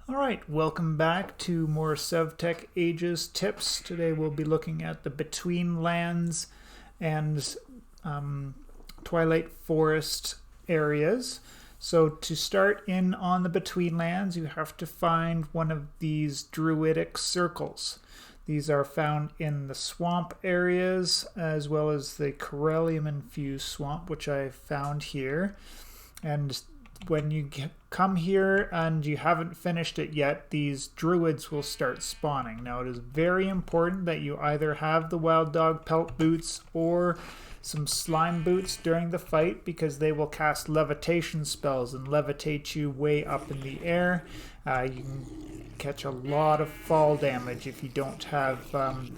Alright, welcome back to more SevTech Ages tips. Today we'll be looking at the Betweenlands and Twilight Forest areas. So to start in on the Betweenlands, you have to find one of these druidic circles. These are found in the swamp areas as well as the Corellium-infused swamp, which I found here. And when you come here and you haven't finished it yet, these druids will start spawning. Now it is very important that you either have the wild dog pelt boots or some slime boots during the fight, because they will cast levitation spells and levitate you way up in the air. You can catch a lot of fall damage if you don't have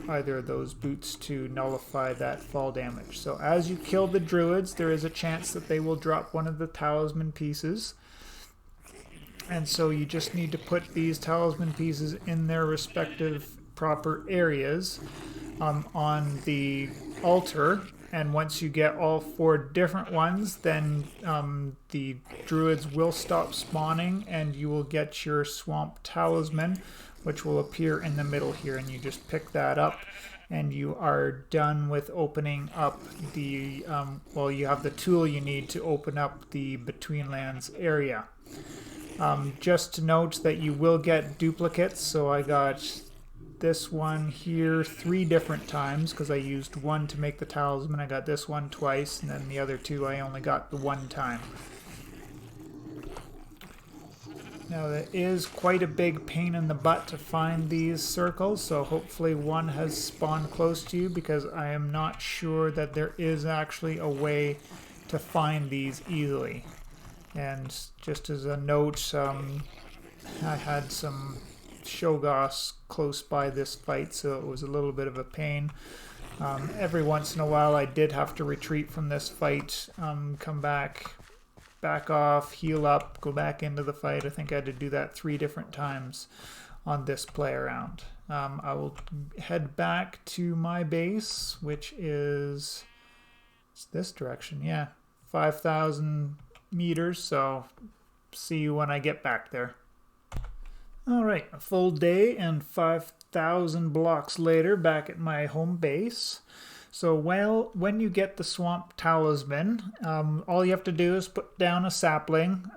either of those boots to nullify that fall damage. So as you kill the druids, there is a chance that they will drop one of the talisman pieces. And so you just need to put these talisman pieces in their respective proper areas on the altar. And once you get all 4 different ones, then the druids will stop spawning and you will get your swamp talisman, which will appear in the middle here, and you just pick that up and you are done with opening up the, well, you have the tool you need to open up the Betweenlands area. Just to note that you will get duplicates, so I got this one here 3 different times because I used one to make the talisman. I got this one twice, and then the other 2 I only got the 1 time. Now that is quite a big pain in the butt to find these circles, so hopefully one has spawned close to you, because I am not sure that there is actually a way to find these easily. And just as a note, I had some Shoggoths close by this fight, so it was a little bit of a pain. Every once in a while I did have to retreat from this fight, come back off, heal up, go back into the fight. I think I had to do that 3 different times on this play around. I will head back to my base, which is this direction, yeah, 5,000 meters, so see you when I get back there. Alright, a full day and 5,000 blocks later, back at my home base. So when you get the swamp talisman, all you have to do is put down a sapling.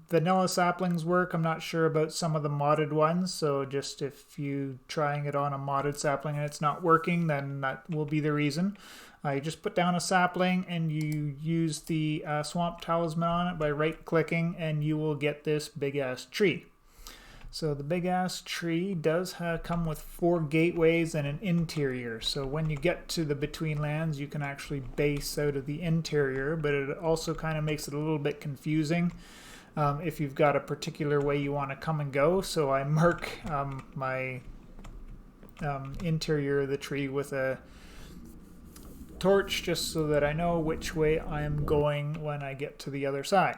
Vanilla saplings work. I'm not sure about some of the modded ones, so just if you trying it on a modded sapling and it's not working, then that will be the reason. You just put down a sapling and you use the swamp talisman on it by right-clicking, and you will get this big-ass tree. So the big ass tree does come with 4 gateways and an interior. So when you get to the Betweenlands, you can actually base out of the interior, but it also kind of makes it a little bit confusing if you've got a particular way you want to come and go. So I mark my interior of the tree with a torch, just so that I know which way I am going when I get to the other side.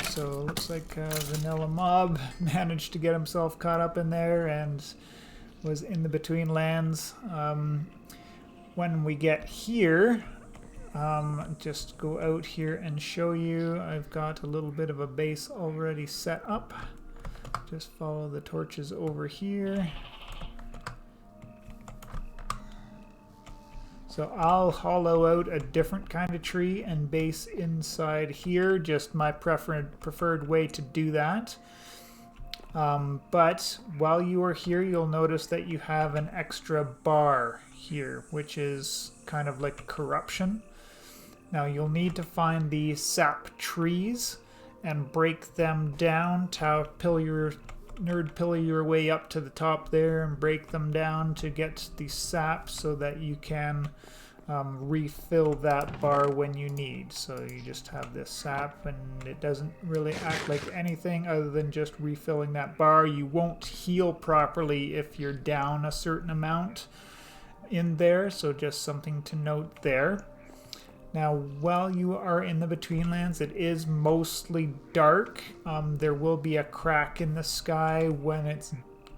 So it looks like Vanilla Mob managed to get himself caught up in there and was in the Betweenlands. When we get here, just go out here and show you. I've got a little bit of a base already set up. Just follow the torches over here. So I'll hollow out a different kind of tree and base inside here, just my preferred way to do that. But while you are here, you'll notice that you have an extra bar here, which is kind of like corruption. Now you'll need to find the sap trees and break them down to nerd pillar your way up to the top there and break them down to get the sap, so that you can refill that bar when you need. So you just have this sap, and it doesn't really act like anything other than just refilling that bar. You won't heal properly if you're down a certain amount in there, so just something to note there. Now, while you are in the Betweenlands, it is mostly dark. There will be a crack in the sky when it's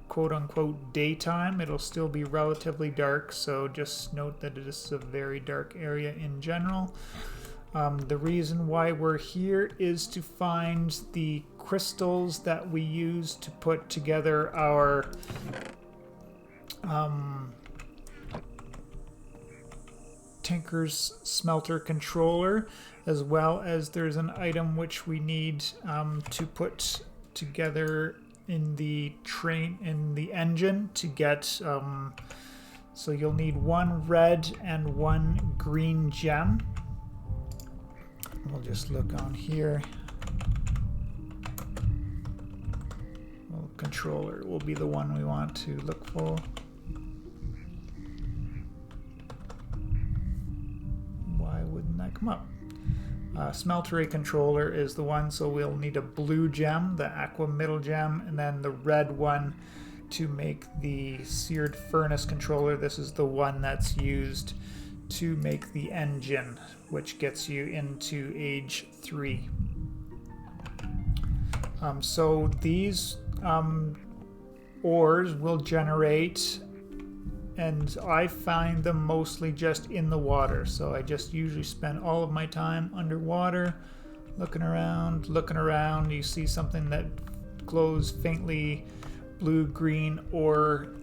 quote-unquote daytime. It'll still be relatively dark, so just note that it is a very dark area in general. The reason why we're here is to find the crystals that we use to put together our Tinker's smelter controller, as well as there's an item which we need to put together in the engine to get so you'll need one red and one green gem. We'll just look on here. Well, controller will be the one we want to look for. Why wouldn't that come up? Smeltery controller is the one, so we'll need a blue gem, the aqua middle gem, and then the red one to make the seared furnace controller. This is the one that's used to make the engine, which gets you into age 3. So these ores will generate, and I find them mostly just in the water. So I just usually spend all of my time underwater, looking around. You see something that glows faintly blue, green, or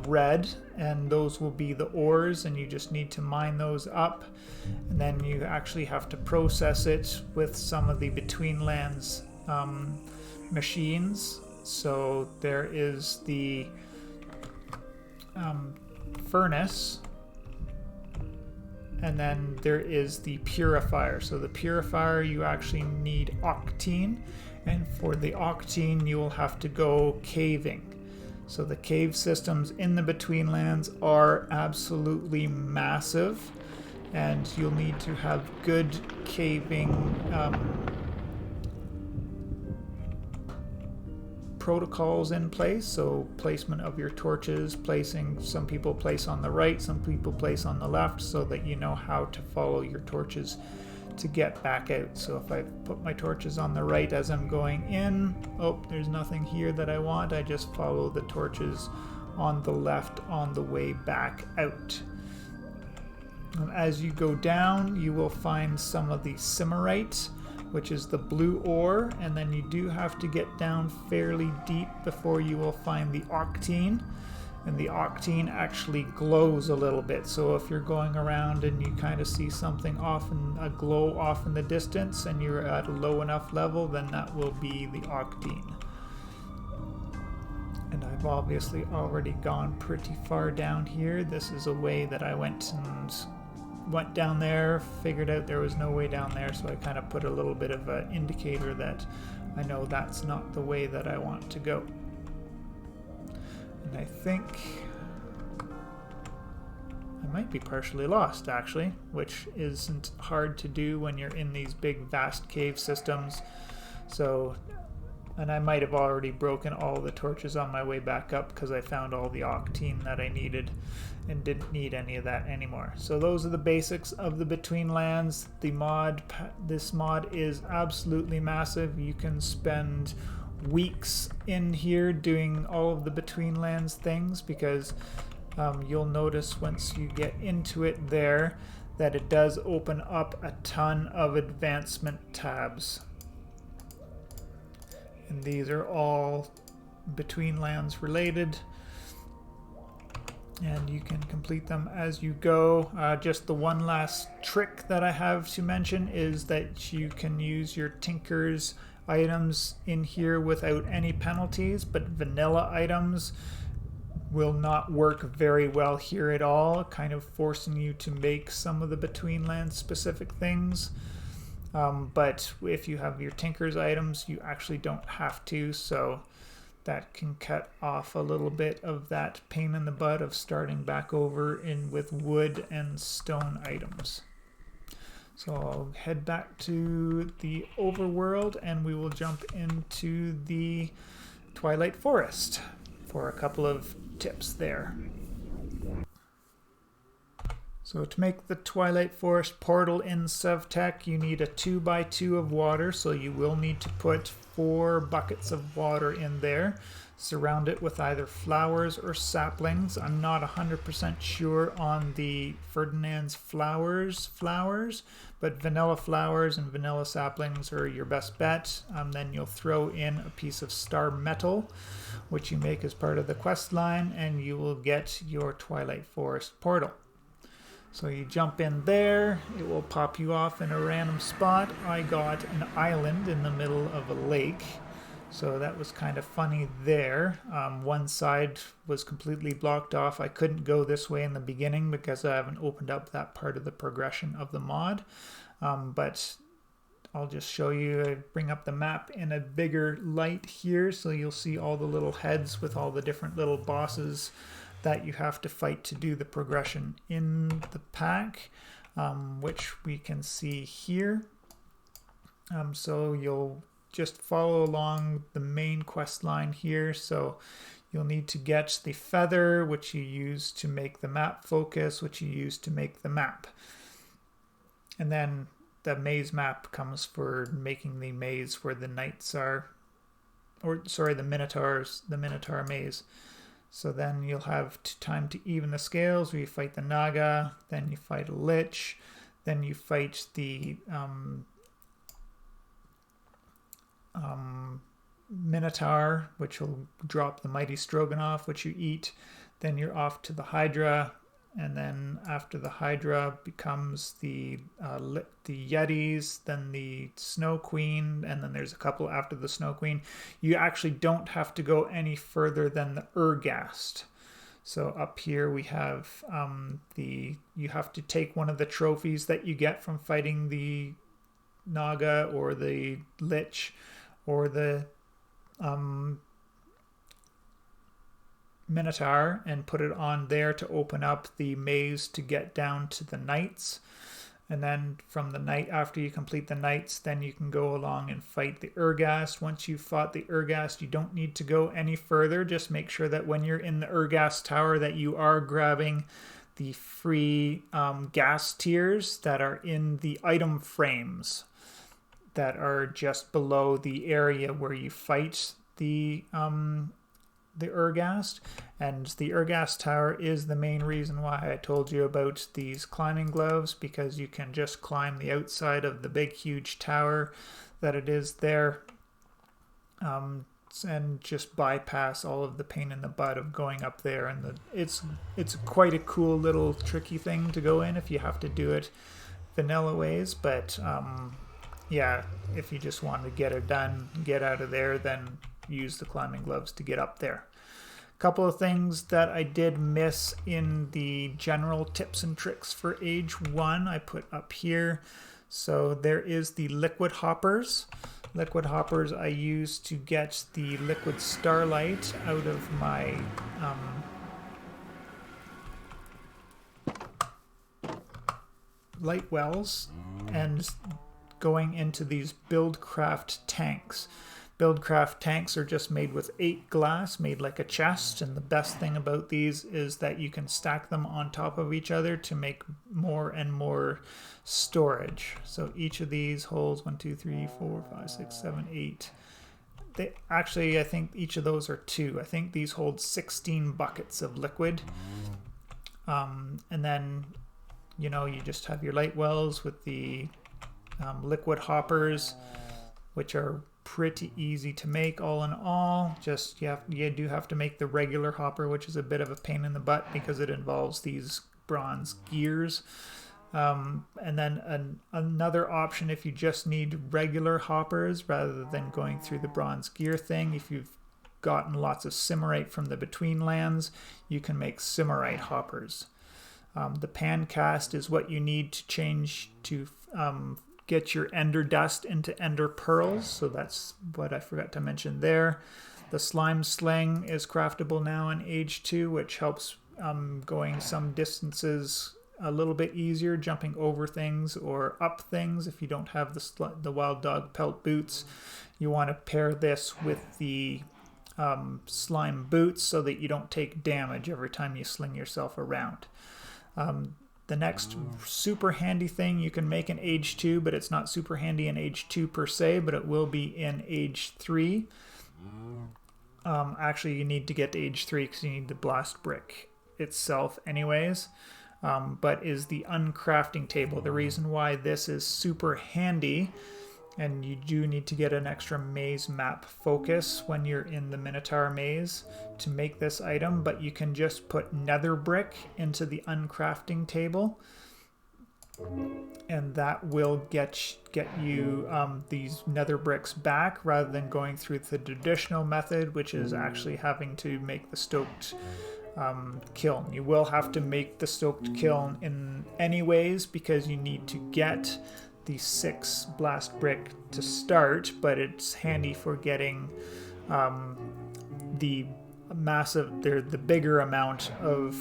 red, and those will be the ores, and you just need to mine those up, and then you actually have to process it with some of the Betweenlands machines. So there is the furnace, and then there is the purifier. So the purifier, you actually need octene, and for the octene you will have to go caving. So the cave systems in the Betweenlands are absolutely massive, and you'll need to have good caving protocols in place. So placement of your torches, some people place on the right, some people place on the left, so that you know how to follow your torches to get back out. So if I put my torches on the right as I'm going in, oh, there's nothing here that I want, I just follow the torches on the left on the way back out. As you go down, you will find some of the Simmerite, which is the blue ore, and then you do have to get down fairly deep before you will find the octene. And the octene actually glows a little bit, so if you're going around and you kind of see something a glow off in the distance, and you're at a low enough level, then that will be the octene. And I've obviously already gone pretty far down here. This is a way that I went down there, figured out there was no way down there, so I kind of put a little bit of an indicator that I know that's not the way that I want to go. And I think I might be partially lost, actually, which isn't hard to do when you're in these big, vast cave systems. So, and I might have already broken all the torches on my way back up because I found all the octene that I needed and didn't need any of that anymore. So those are the basics of the Betweenlands. This mod is absolutely massive. You can spend weeks in here doing all of the Betweenlands things, because you'll notice once you get into it there that it does open up a ton of advancement tabs, and these are all Betweenlands related, and you can complete them as you go. Just the one last trick that I have to mention is that you can use your Tinker's items in here without any penalties, but vanilla items will not work very well here at all, kind of forcing you to make some of the Betweenlands specific things. But if you have your Tinker's items, you actually don't have to, so that can cut off a little bit of that pain in the butt of starting back over in with wood and stone items. So I'll head back to the overworld, and we will jump into the Twilight Forest for a couple of tips there. So to make the Twilight Forest portal in SevTech, you need a 2x2 of water, so you will need to put 4 buckets of water in there. Surround it with either flowers or saplings. I'm not 100% sure on the Ferdinand's flowers, but vanilla flowers and vanilla saplings are your best bet. Then you'll throw in a piece of star metal, which you make as part of the quest line, and you will get your Twilight Forest portal. So you jump in there, it will pop you off in a random spot. I got an island in the middle of a lake, so that was kind of funny there. One side was completely blocked off. I couldn't go this way in the beginning because I haven't opened up that part of the progression of the mod. But I'll just show you. I bring up the map in a bigger light here, so you'll see all the little heads with all the different little bosses that you have to fight to do the progression in the pack, which we can see here. So you'll just follow along the main quest line here. So you'll need to get the feather, which you use to make the map focus, which you use to make the map. And then the maze map comes for making the maze where the knights are, or sorry, the minotaurs, the minotaur maze. So then you'll have time to even the scales, where you fight the Naga, then you fight a Lich, then you fight the Minotaur, which will drop the Mighty Stroganoff, which you eat. Then you're off to the Hydra, and then after the Hydra becomes the Yetis, then the Snow Queen, and then there's a couple after the Snow Queen. You actually don't have to go any further than the Urgast. So up here we have you have to take one of the trophies that you get from fighting the Naga or the Lich or the Minotaur, and put it on there to open up the maze to get down to the Knights. And then from the night, after you complete the Knights, then you can go along and fight the Urgast. Once you've fought the Urgast, you don't need to go any further. Just make sure that when you're in the Urgast tower that you are grabbing the free gas tiers that are in the item frames that are just below the area where you fight the Urgast. And the Urgast tower is the main reason why I told you about these climbing gloves, because you can just climb the outside of the big huge tower that it is there, and just bypass all of the pain in the butt of going up there. And it's quite a cool little tricky thing to go in if you have to do it vanilla ways, but yeah, if you just want to get it done, get out of there, then use the climbing gloves to get up there. A couple of things that I did miss in the general tips and tricks for Age 1 I put up here. So there is the liquid hoppers. Liquid hoppers I use to get the liquid starlight out of my light wells and going into these Buildcraft tanks. Buildcraft tanks are just made with 8 glass, made like a chest, and the best thing about these is that you can stack them on top of each other to make more and more storage. So each of these holds 1, 2, 3, 4, 5, 6, 7, 8. They actually, I think each of those are 2. I think these hold 16 buckets of liquid. And then, you know, you just have your light wells with the liquid hoppers, which are pretty easy to make all in all. Just you do have to make the regular hopper, which is a bit of a pain in the butt because it involves these bronze gears. And then another option, if you just need regular hoppers rather than going through the bronze gear thing, if you've gotten lots of Simmerite from the Betweenlands, you can make Simmerite hoppers. The pan cast is what you need to change to get your ender dust into ender pearls, so that's what I forgot to mention there. The slime sling is craftable now in Age 2, which helps going some distances a little bit easier, jumping over things or up things. If you don't have the wild dog pelt boots, you want to pair this with the slime boots so that you don't take damage every time you sling yourself around. The next super handy thing you can make in Age 2, but it's not super handy in Age 2 per se, but it will be in Age 3. Actually, you need to get to age 3 because you need the blast brick itself anyways. But is the uncrafting table. The reason why this is super handy, and you do need to get an extra maze map focus when you're in the Minotaur maze to make this item, but you can just put nether brick into the uncrafting table, and that will get you these nether bricks back, rather than going through the traditional method, which is actually having to make the stoked kiln. You will have to make the stoked kiln in anyways, because you need to get the 6 blast brick to start, but it's handy for getting the bigger amount of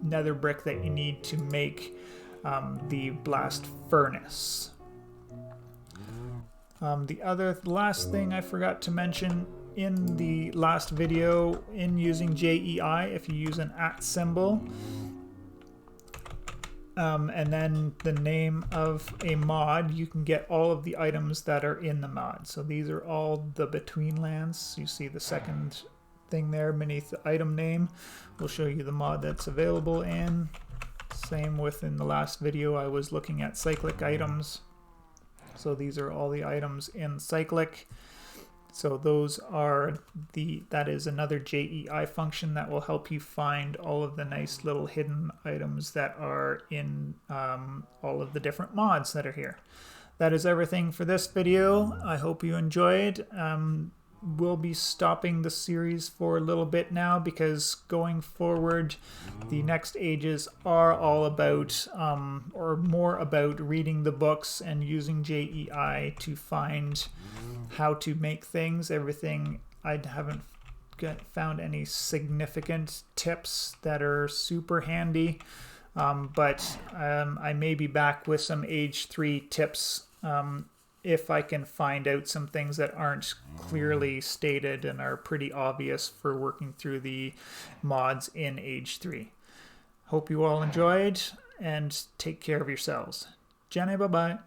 nether brick that you need to make the blast furnace. The last thing I forgot to mention in the last video, in using JEI, if you use an @ symbol and then the name of a mod, you can get all of the items that are in the mod. So these are all the Betweenlands. You see the second thing there beneath the item name will show you the mod that's available in. Same with in the last video, I was looking at cyclic items. So these are all the items in cyclic. So those are that is another JEI function that will help you find all of the nice little hidden items that are in all of the different mods that are here. That is everything for this video. I hope you enjoyed. We'll be stopping the series for a little bit now, because going forward the next ages are all about or more about reading the books and using JEI to find how to make things. Everything, I haven't found any significant tips that are super handy, but I may be back with some age 3 tips if I can find out some things that aren't clearly stated and are pretty obvious for working through the mods in age 3. Hope you all enjoyed, and take care of yourselves. Jenny, bye-bye.